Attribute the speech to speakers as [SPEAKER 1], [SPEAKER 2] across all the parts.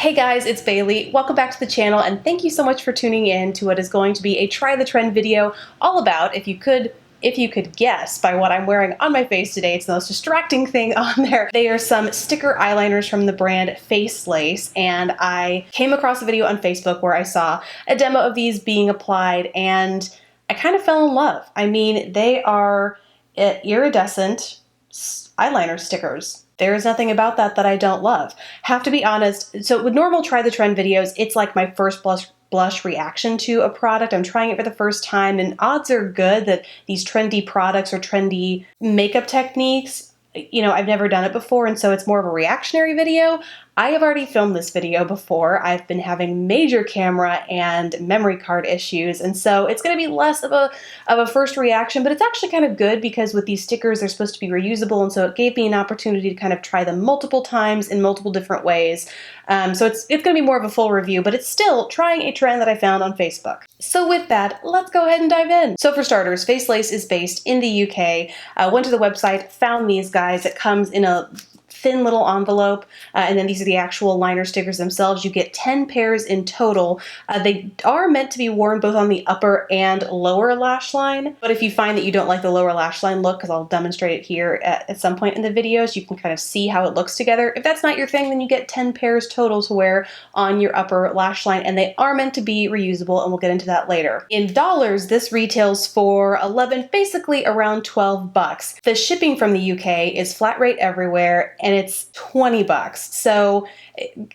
[SPEAKER 1] Hey guys, it's Bailey. Welcome back to the channel and thank you so much for tuning in to what is going to be a try the trend video all about, if you could guess by what I'm wearing on my face today, it's the most distracting thing on there. They are some sticker eyeliners from the brand Face Lace, and I came across a video on Facebook where I saw a demo of these being applied and I kind of fell in love. I mean, they are iridescent eyeliner stickers. There is nothing about that I don't love. Have to be honest, so with normal try the trend videos, it's like my first blush reaction to a product. I'm trying it for the first time and odds are good that these trendy products or trendy makeup techniques, you know, I've never done it before and so it's more of a reactionary video. I have already filmed this video before. I've been having major camera and memory card issues, and so it's going to be less of a first reaction, but it's actually kind of good because with these stickers, they're supposed to be reusable, and so it gave me an opportunity to kind of try them multiple times in multiple different ways. So it's going to be more of a full review, but it's still trying a trend that I found on Facebook. So with that, let's go ahead and dive in. So for starters, Face Lace is based in the UK. Went to the website, found these guys. It comes in a thin little envelope, and then these are the actual liner stickers themselves. You get 10 pairs in total. They are meant to be worn both on the upper and lower lash line, but if you find that you don't like the lower lash line look, because I'll demonstrate it here at some point in the video so you can kind of see how it looks together. If that's not your thing, then you get 10 pairs total to wear on your upper lash line, and they are meant to be reusable, and we'll get into that later. In dollars, this retails for 11, basically around 12 bucks. The shipping from the UK is flat rate everywhere, and it's 20 bucks. So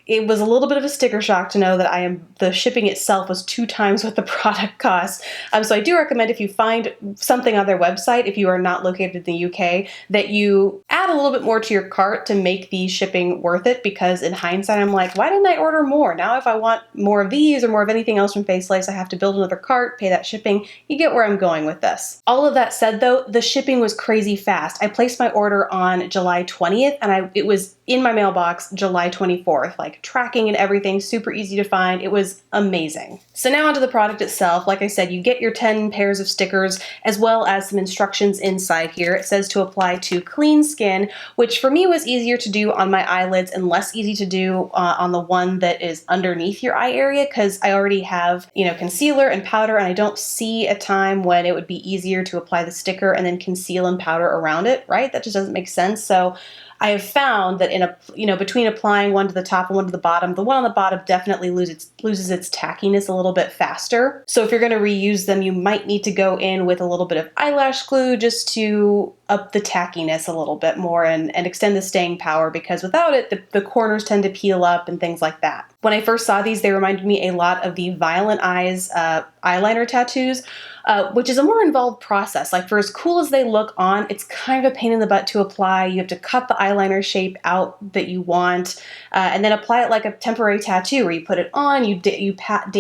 [SPEAKER 1] it was a little bit of a sticker shock to know that the shipping itself was 2 times what the product costs. So I do recommend, if you find something on their website, if you are not located in the UK, that you add a little bit more to your cart to make the shipping worth it, because in hindsight, I'm like, why didn't I order more? Now if I want more of these or more of anything else from Face Lace, I have to build another cart, pay that shipping. You get where I'm going with this. All of that said though, the shipping was crazy fast. I placed my order on July 20th and it was in my mailbox July 24th, like tracking and everything, super easy to find. It was amazing. So now onto the product itself. Like I said, you get your 10 pairs of stickers as well as some instructions inside here. It says to apply to clean skin, which for me was easier to do on my eyelids and less easy to do on the one that is underneath your eye area, because I already have, you know, concealer and powder, and I don't see a time when it would be easier to apply the sticker and then conceal and powder around it, right? That just doesn't make sense. So I have found that between applying one to the top and one to the bottom, the one on the bottom definitely loses its tackiness a little bit faster. So if you're going to reuse them, you might need to go in with a little bit of eyelash glue just to up the tackiness a little bit more and extend the staying power, because without it, the corners tend to peel up and things like that. When I first saw these, they reminded me a lot of the Violent Eyes eyeliner tattoos, which is a more involved process. Like, for as cool as they look on, it's kind of a pain in the butt to apply. You have to cut the eyeliner shape out that you want, and then apply it like a temporary tattoo, where you put it on, you pat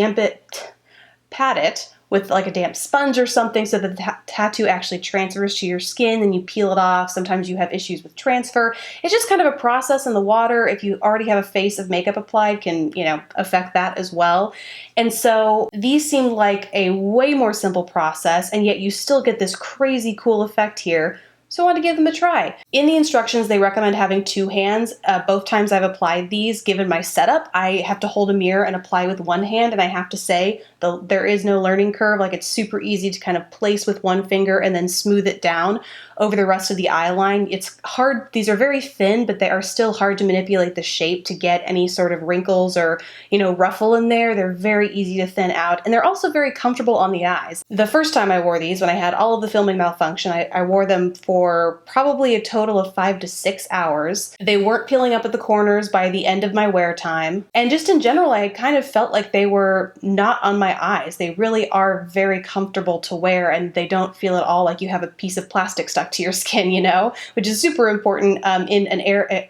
[SPEAKER 1] it with like a damp sponge or something so that the tattoo actually transfers to your skin, and you peel it off. Sometimes you have issues with transfer. It's just kind of a process, and the water, if you already have a face of makeup applied, can, you know, affect that as well. And so these seemed like a way more simple process, and yet you still get this crazy cool effect here. So I wanted to give them a try. In the instructions, they recommend having 2 hands. Both times I've applied these, given my setup, I have to hold a mirror and apply with one hand, and I have to say there is no learning curve. Like, it's super easy to kind of place with one finger and then smooth it down over the rest of the eye line. It's hard. These are very thin, but they are still hard to manipulate the shape to get any sort of wrinkles or, you know, ruffle in there. They're very easy to thin out, and they're also very comfortable on the eyes. The first time I wore these, when I had all of the filming malfunction, I wore them for probably a total of 5 to 6 hours. They weren't peeling up at the corners by the end of my wear time. And just in general, I kind of felt like they were not on my eyes. They really are very comfortable to wear, and they don't feel at all like you have a piece of plastic stuck to your skin, you know, which is super important in an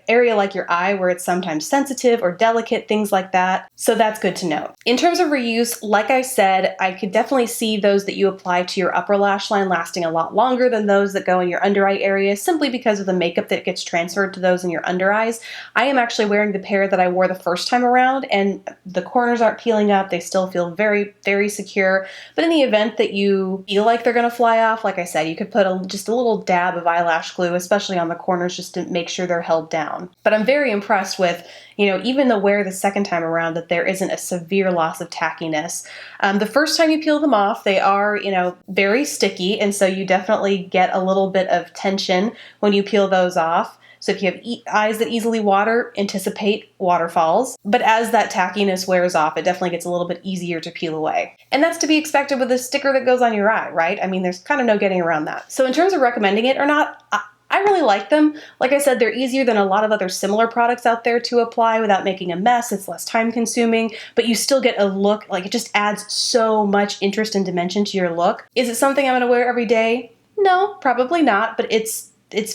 [SPEAKER 1] area like your eye where it's sometimes sensitive or delicate, things like that. So that's good to know. In terms of reuse, like I said, I could definitely see those that you apply to your upper lash line lasting a lot longer than those that go in your under eye area, simply because of the makeup that gets transferred to those in your under eyes. I am actually wearing the pair that I wore the first time around, and the corners aren't peeling up. They still feel very very, very secure. But in the event that you feel like they're gonna fly off, like I said, you could put just a little dab of eyelash glue, especially on the corners, just to make sure they're held down. But I'm very impressed with, even the wear the second time around, that there isn't a severe loss of tackiness. The first time you peel them off, they are, very sticky, and so you definitely get a little bit of tension when you peel those off. So if you have eyes that easily water, anticipate waterfalls. But as that tackiness wears off, it definitely gets a little bit easier to peel away. And that's to be expected with a sticker that goes on your eye, right? I mean, there's kind of no getting around that. So in terms of recommending it or not, I really like them. Like I said, they're easier than a lot of other similar products out there to apply without making a mess. It's less time consuming, but you still get a look, like it just adds so much interest and dimension to your look. Is it something I'm gonna wear every day? No, probably not, but it's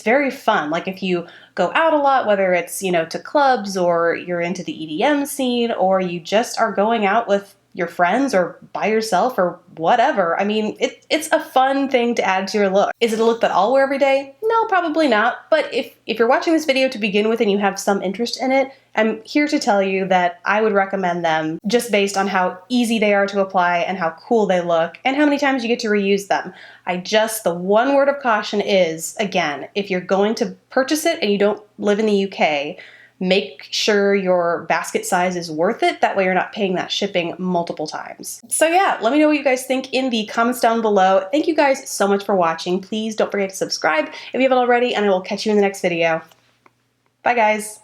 [SPEAKER 1] very fun. Like if you go out a lot, whether it's, to clubs or you're into the EDM scene, or you just are going out with your friends or by yourself or whatever. I mean, it's a fun thing to add to your look. Is it a look that I'll wear every day? No, probably not. But if you're watching this video to begin with and you have some interest in it, I'm here to tell you that I would recommend them just based on how easy they are to apply and how cool they look and how many times you get to reuse them. The one word of caution is, again, if you're going to purchase it and you don't live in the UK, make sure your basket size is worth it. That way you're not paying that shipping multiple times. So yeah, let me know what you guys think in the comments down below. Thank you guys so much for watching. Please don't forget to subscribe if you haven't already, and I will catch you in the next video. Bye guys.